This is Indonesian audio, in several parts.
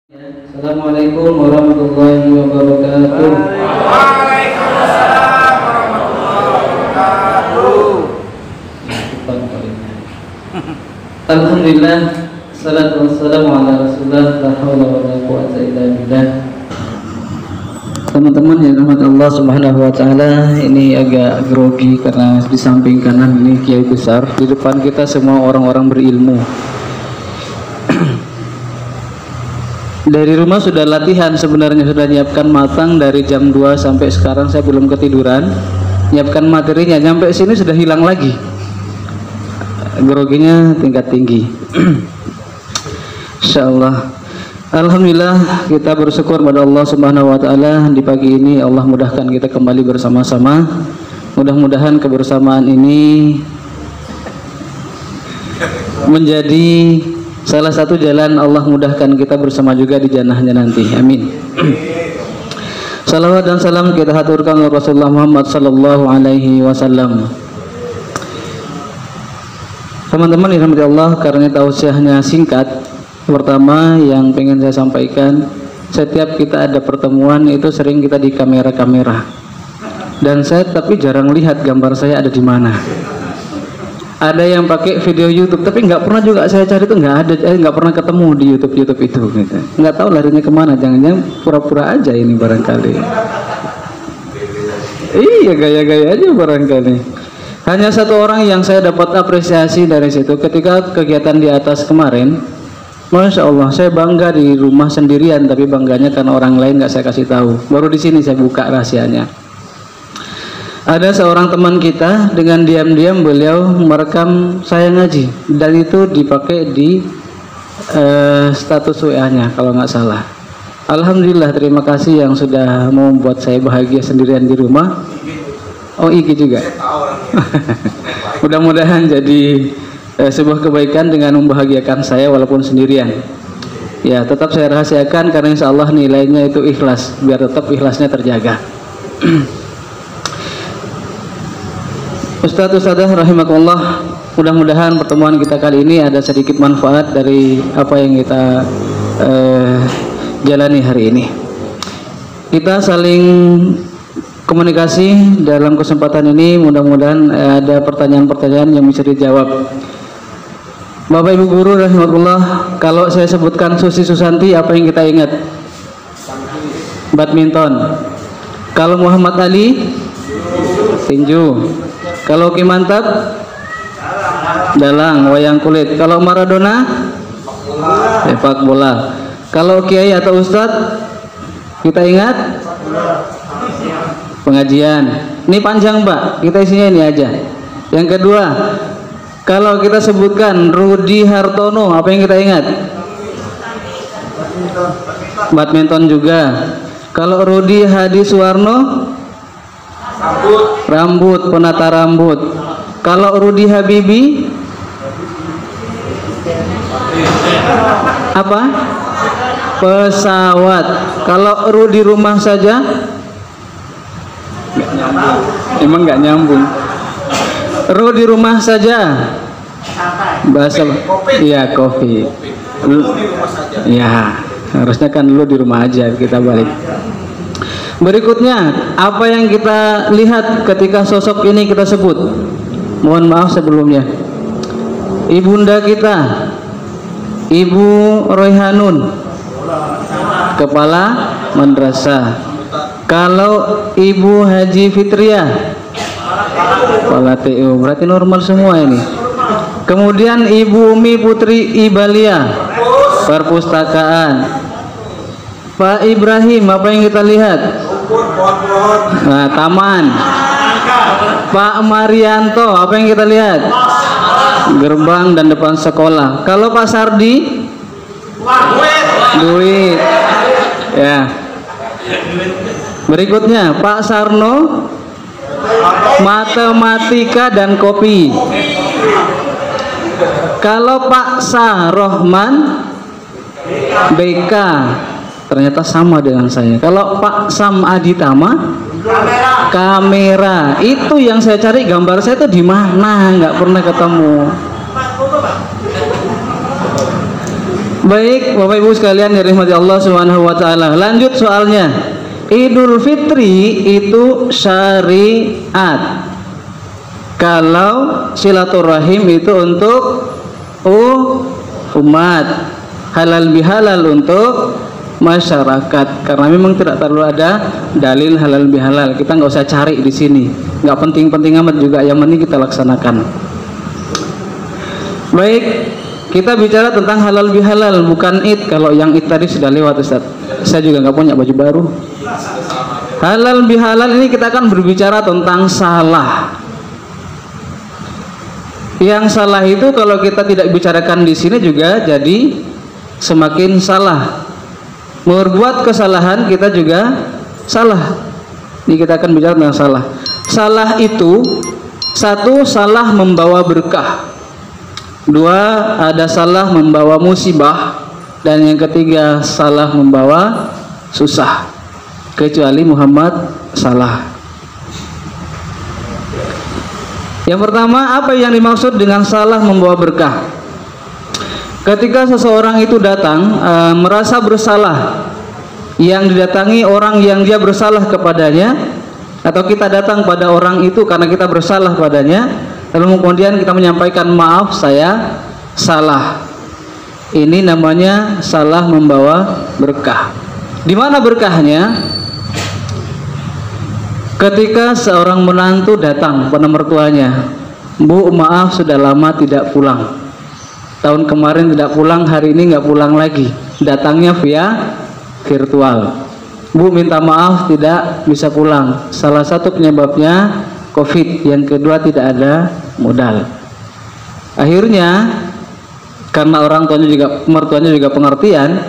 Assalamualaikum warahmatullahi wabarakatuh. Waalaikumsalam warahmatullahi wabarakatuh. Alhamdulillah, salatu wassalamu ala rasulillah, la hawla wa la quwwata illa billah. Teman-teman yang rahmat Allah subhanahu wa ta'ala, ini agak grogi karena di samping kanan ini kiai besar, di depan kita semua orang-orang berilmu. Dari rumah sudah latihan sebenarnya, sudah nyiapkan matang dari jam 2 sampai sekarang saya belum ketiduran, nyiapkan materinya, nyampe sini sudah hilang lagi, groginya tingkat tinggi. Insyaallah, alhamdulillah kita bersyukur pada Allah subhanahu wa ta'ala, di pagi ini Allah mudahkan kita kembali bersama-sama. Mudah-mudahan kebersamaan ini menjadi salah satu jalan Allah mudahkan kita bersama juga di jannahnya nanti. Amin. Salawat dan salam kita haturkan kepada Rasulullah Muhammad sallallahu alaihi wasallam. Teman-teman yang dirahmati Allah, karena tausiahnya singkat, pertama yang pengen saya sampaikan, setiap kita ada pertemuan itu sering kita di kamera-kamera, dan saya tapi jarang lihat gambar saya ada di mana. Ada yang pakai video YouTube, tapi nggak pernah juga saya cari, itu nggak ada, nggak pernah ketemu di YouTube itu, gitu. Nggak tahu larinya kemana, jangan-jangan pura-pura aja ini barangkali. Iya, gaya-gaya aja barangkali. Hanya satu orang yang saya dapat apresiasi dari situ ketika kegiatan di atas kemarin. Masya Allah, saya bangga di rumah sendirian, tapi bangganya karena orang lain nggak saya kasih tahu. Baru di sini saya buka rahasianya. Ada seorang teman kita, dengan diam-diam beliau merekam saya ngaji, dan itu dipakai di status WA-nya kalau nggak salah. Alhamdulillah, terima kasih yang sudah membuat saya bahagia sendirian di rumah. Oh, IG juga. Mudah-mudahan jadi sebuah kebaikan dengan membahagiakan saya walaupun sendirian. Ya, tetap saya rahasiakan karena insya Allah nilainya itu ikhlas, biar tetap ikhlasnya terjaga. Ustadz rahimakumullah, mudah-mudahan pertemuan kita kali ini ada sedikit manfaat dari apa yang kita jalani hari ini. Kita saling komunikasi dalam kesempatan ini, mudah-mudahan ada pertanyaan-pertanyaan yang bisa dijawab. Bapak Ibu Guru rahimakumullah, kalau saya sebutkan Susi Susanti, apa yang kita ingat? Badminton. Kalau Muhammad Ali, tinju. Kalau Ki Mantap, dalang, wayang kulit. Kalau Maradona, sepak bola. Kalau Kiai atau Ustadz, kita ingat pengajian. Ini panjang Pak, kita isinya ini aja. Yang kedua, kalau kita sebutkan Rudi Hartono, apa yang kita ingat? Badminton juga. Kalau Rudi Hadi Suwarno, rambut, penata rambut. Kalau Rudi Habibi, apa? Pesawat. Kalau Rudi rumah saja, emang nggak nyambung. Rudi rumah saja, bahasa, iya kopi. Ya, harusnya kan lu di rumah aja, kita balik. Berikutnya, apa yang kita lihat ketika sosok ini kita sebut? Mohon maaf sebelumnya. Ibunda kita, Ibu Royhanun, Kepala Madrasah. Kalau Ibu Haji Fitriah, Kepala TU, berarti normal semua ini. Kemudian Ibu Umi Putri Ibalia, Perpustakaan. Pak Ibrahim, apa yang kita lihat? Nah, taman. Pak Marianto, apa yang kita lihat? Gerbang dan depan sekolah. Kalau Pak Sardi, duit. Ya. Berikutnya Pak Sarno, matematika dan kopi. Kalau Pak Sarohman, BK. Ternyata sama dengan saya. Kalau Pak Sam Aditama, kamera. Itu yang saya cari, gambar saya itu di mana, nggak pernah ketemu. Baik, Bapak Ibu sekalian dirahmati Allah Subhanahu wa taala. Lanjut soalnya. Idul Fitri itu syariat. Kalau silaturahim itu untuk umat, halal bihalal untuk masyarakat. Karena memang tidak terlalu ada dalil halal bihalal. Kita nggak usah cari di sini. Nggak penting-penting amat juga. Yang penting kita laksanakan. Baik. Kita bicara tentang halal bihalal, bukan id. Kalau yang id tadi sudah lewat, Ustaz. Saya juga nggak punya baju baru. Halal bihalal ini kita akan berbicara tentang salah. Yang salah itu kalau kita tidak bicarakan di sini juga jadi semakin salah. Berbuat kesalahan kita juga salah. Ini kita akan bicara tentang salah. Salah itu satu, salah membawa berkah. Dua, ada salah membawa musibah. Dan yang ketiga, salah membawa susah. Kecuali Muhammad salah. Yang pertama, apa yang dimaksud dengan salah membawa berkah? Ketika seseorang itu datang merasa bersalah, yang didatangi orang yang dia bersalah kepadanya, atau kita datang pada orang itu karena kita bersalah padanya, lalu kemudian kita menyampaikan maaf, saya salah. Ini namanya salah membawa berkah. Di mana berkahnya? Ketika seorang menantu datang pada mertuanya, Bu, maaf sudah lama tidak pulang. Tahun kemarin tidak pulang, hari ini nggak pulang lagi. Datangnya via virtual. Bu, minta maaf tidak bisa pulang. Salah satu penyebabnya COVID, yang kedua tidak ada modal. Akhirnya karena orang tuanya juga, mertuanya juga pengertian,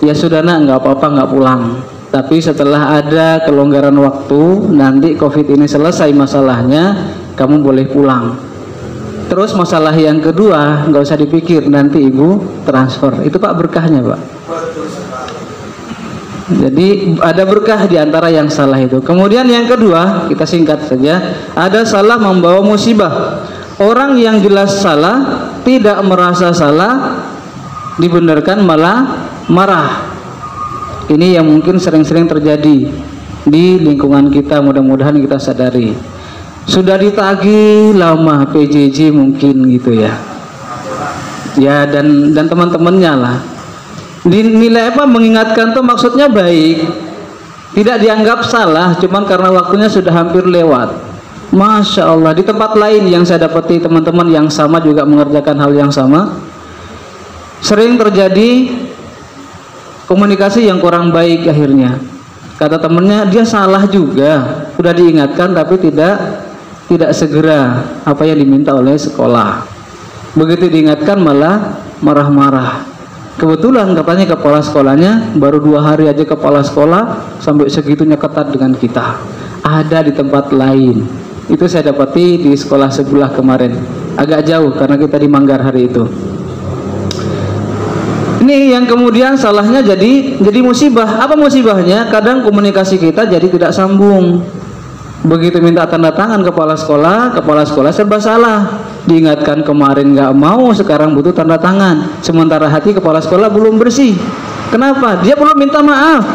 ya sudah nak, nggak apa-apa, nggak pulang. Tapi setelah ada kelonggaran waktu, nanti COVID ini selesai masalahnya, kamu boleh pulang. Terus masalah yang kedua, nggak usah dipikir, nanti ibu transfer. Itu Pak berkahnya, Pak. Jadi ada berkah di antara yang salah itu. Kemudian yang kedua, kita singkat saja, ada salah membawa musibah. Orang yang jelas salah, tidak merasa salah, dibenarkan malah marah. Ini yang mungkin sering-sering terjadi di lingkungan kita, mudah-mudahan kita sadari. Sudah ditagih lama PJJ mungkin gitu ya. Ya, dan teman-temannya lah. Dinilai apa, mengingatkan tuh maksudnya baik, tidak dianggap salah, cuman karena waktunya sudah hampir lewat. Masya Allah. Di tempat lain yang saya dapati teman-teman yang sama juga mengerjakan hal yang sama, sering terjadi komunikasi yang kurang baik. Akhirnya kata temennya, dia salah juga, sudah diingatkan tapi tidak segera apa yang diminta oleh sekolah. Begitu diingatkan malah marah-marah. Kebetulan katanya kepala sekolahnya baru 2 hari aja kepala sekolah, sampai segitunya ketat dengan kita. Ada di tempat lain. Itu saya dapati di sekolah sebelah kemarin. Agak jauh karena kita di Manggar hari itu. Ini yang kemudian salahnya jadi musibah. Apa musibahnya? Kadang komunikasi kita jadi tidak sambung. Begitu minta tanda tangan kepala sekolah serba salah. Diingatkan kemarin nggak mau, sekarang butuh tanda tangan. Sementara hati kepala sekolah belum bersih. Kenapa? Dia belum minta maaf.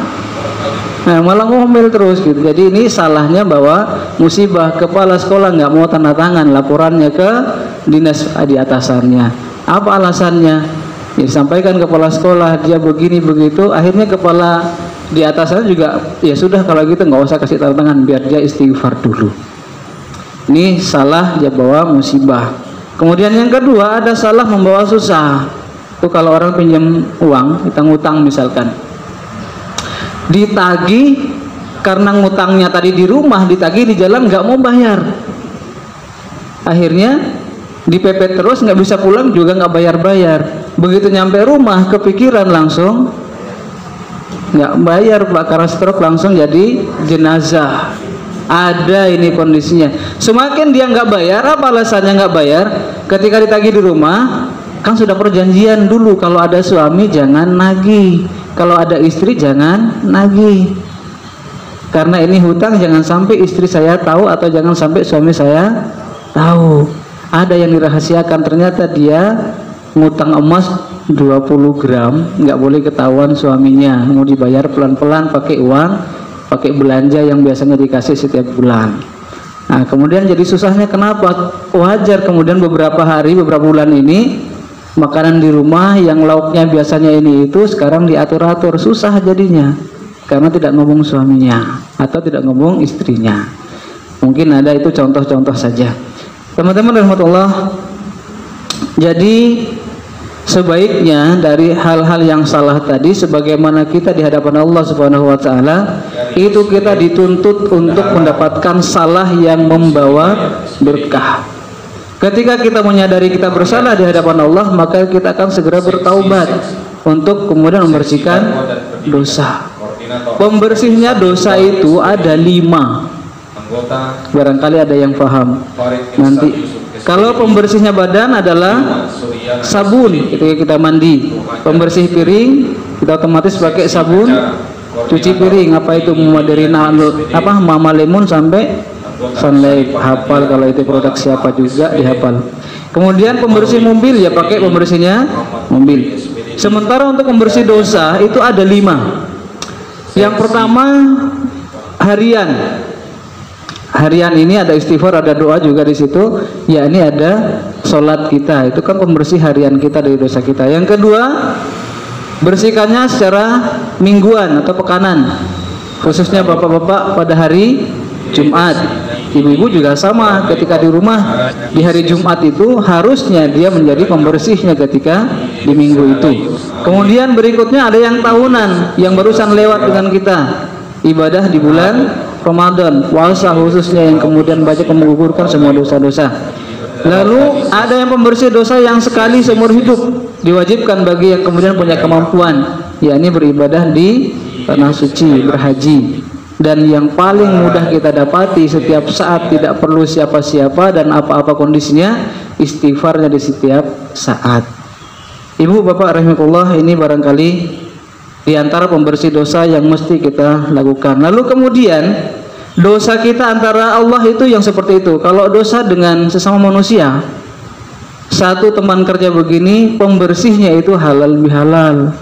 Nah, malah ngomel terus gitu. Jadi ini salahnya bahwa musibah, kepala sekolah nggak mau tanda tangan laporannya ke dinas di atasannya. Apa alasannya? Ya, disampaikan kepala sekolah, dia begini begitu. Akhirnya kepala di atasnya juga, ya sudah kalau gitu nggak usah kasih tanda tangan, biar dia istighfar dulu. Ini salah dia bawa musibah. Kemudian yang kedua, ada salah membawa susah. Itu kalau orang pinjam uang, kita ngutang misalkan, ditagih karena ngutangnya tadi di rumah, ditagih di jalan nggak mau bayar. Akhirnya dipepet terus, nggak bisa pulang juga nggak bayar-bayar. Begitu nyampe rumah kepikiran langsung nggak bayar Pak, karena stroke langsung jadi jenazah. Ada ini kondisinya. Semakin dia nggak bayar, apa alasannya nggak bayar? Ketika ditagih di rumah, kan sudah perjanjian dulu, kalau ada suami jangan nagih, kalau ada istri jangan nagih. Karena ini hutang, jangan sampai istri saya tahu atau jangan sampai suami saya tahu. Ada yang dirahasiakan, ternyata dia ngutang emas 20 gram, nggak boleh ketahuan suaminya, mau dibayar pelan-pelan pakai uang, pakai belanja yang biasanya dikasih setiap bulan. Nah, kemudian jadi susahnya kenapa? Wajar kemudian beberapa hari, beberapa bulan ini makanan di rumah yang lauknya biasanya ini itu sekarang diatur-atur, susah jadinya karena tidak ngomong suaminya atau tidak ngomong istrinya. Mungkin ada, itu contoh-contoh saja. Teman-teman rahmatullah, jadi sebaiknya dari hal-hal yang salah tadi, sebagaimana kita di hadapan Allah Subhanahu wa taala, itu kita dituntut untuk mendapatkan salah yang membawa berkah. Ketika kita menyadari kita bersalah di hadapan Allah, maka kita akan segera bertaubat untuk kemudian membersihkan dosa. Pembersihnya dosa itu ada 5. Barangkali ada yang paham nanti. Kalau pembersihnya badan adalah sabun ketika kita mandi, pembersih piring kita otomatis pakai sabun cuci piring, apa itu dari Mama Lemon sampai Sunlight, hafal kalau itu produk siapa juga dihafal. Kemudian pembersih mobil ya pakai pembersihnya mobil. Sementara untuk pembersih dosa itu ada 5. Yang pertama harian. Harian ini ada istighfar, ada doa juga di situ. Ya, ini ada sholat kita, itu kan pembersih harian kita dari dosa kita. Yang kedua, bersihkannya secara mingguan atau pekanan, khususnya bapak-bapak pada hari Jumat. Ibu-ibu juga sama, ketika di rumah di hari Jumat itu harusnya dia menjadi pembersihnya ketika di minggu itu. Kemudian berikutnya ada yang tahunan, yang barusan lewat dengan kita, ibadah di bulan Ramadan, puasa khususnya, yang kemudian banyak menggugurkan semua dosa-dosa. Lalu ada yang pembersih dosa yang sekali seumur hidup, diwajibkan bagi yang kemudian punya kemampuan, yakni beribadah di tanah suci, berhaji. Dan yang paling mudah kita dapati setiap saat, tidak perlu siapa-siapa dan apa-apa kondisinya, istighfarnya di setiap saat. Ibu bapak rahimakumullah, ini barangkali di antara pembersih dosa yang mesti kita lakukan. Lalu kemudian dosa kita antara Allah itu yang seperti itu. Kalau dosa dengan sesama manusia, satu teman kerja begini, pembersihnya itu halal bihalal.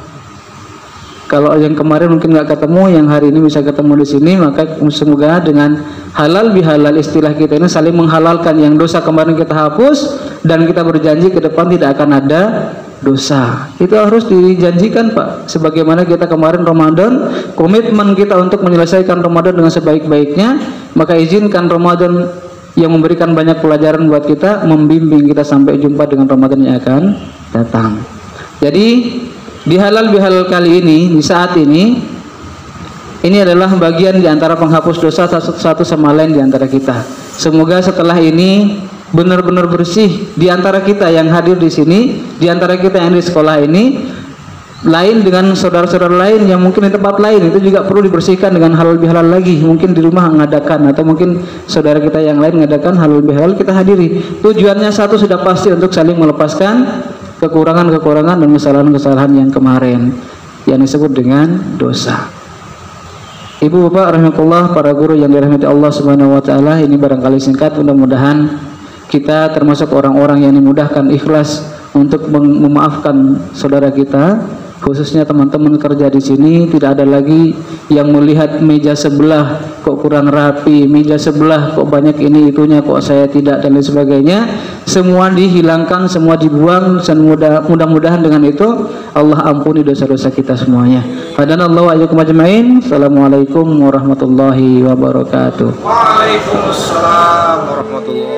Kalau yang kemarin mungkin nggak ketemu, yang hari ini bisa ketemu di sini, maka semoga dengan halal bihalal, istilah kita ini saling menghalalkan. Yang dosa kemarin kita hapus dan kita berjanji ke depan tidak akan ada dosa. Itu harus dijanjikan Pak. Sebagaimana kita kemarin Ramadan, komitmen kita untuk menyelesaikan Ramadan dengan sebaik-baiknya, maka izinkan Ramadan yang memberikan banyak pelajaran buat kita, membimbing kita sampai jumpa dengan Ramadan yang akan datang. Jadi di halal bihalal kali ini, di saat ini adalah bagian di antara penghapus dosa satu sama lain di antara kita. Semoga setelah ini benar-benar bersih di antara kita yang hadir di sini, di antara kita yang di sekolah ini, lain dengan saudara-saudara lain yang mungkin di tempat lain, itu juga perlu dibersihkan dengan halal bihalal lagi. Mungkin di rumah mengadakan, atau mungkin saudara kita yang lain mengadakan halal bihalal, kita hadiri. Tujuannya satu sudah pasti, untuk saling melepaskan kekurangan-kekurangan dan kesalahan-kesalahan yang kemarin yang disebut dengan dosa. Ibu bapak rahimakumullah, para guru yang dirahmati Allah Subhanahu wa taala, ini barangkali singkat, mudah-mudahan kita termasuk orang-orang yang dimudahkan ikhlas untuk memaafkan saudara kita, khususnya teman-teman kerja di sini. Tidak ada lagi yang melihat meja sebelah kok kurang rapi, meja sebelah kok banyak ini itunya, kok saya tidak, dan lain sebagainya. Semua dihilangkan, semua dibuang, dan mudah-mudahan dengan itu Allah ampuni dosa-dosa kita semuanya. Hadanallahu wa iyyakum ajmain. Assalamualaikum warahmatullahi wabarakatuh. Waalaikumsalam warahmatullahi wabarakatuh.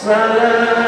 Salam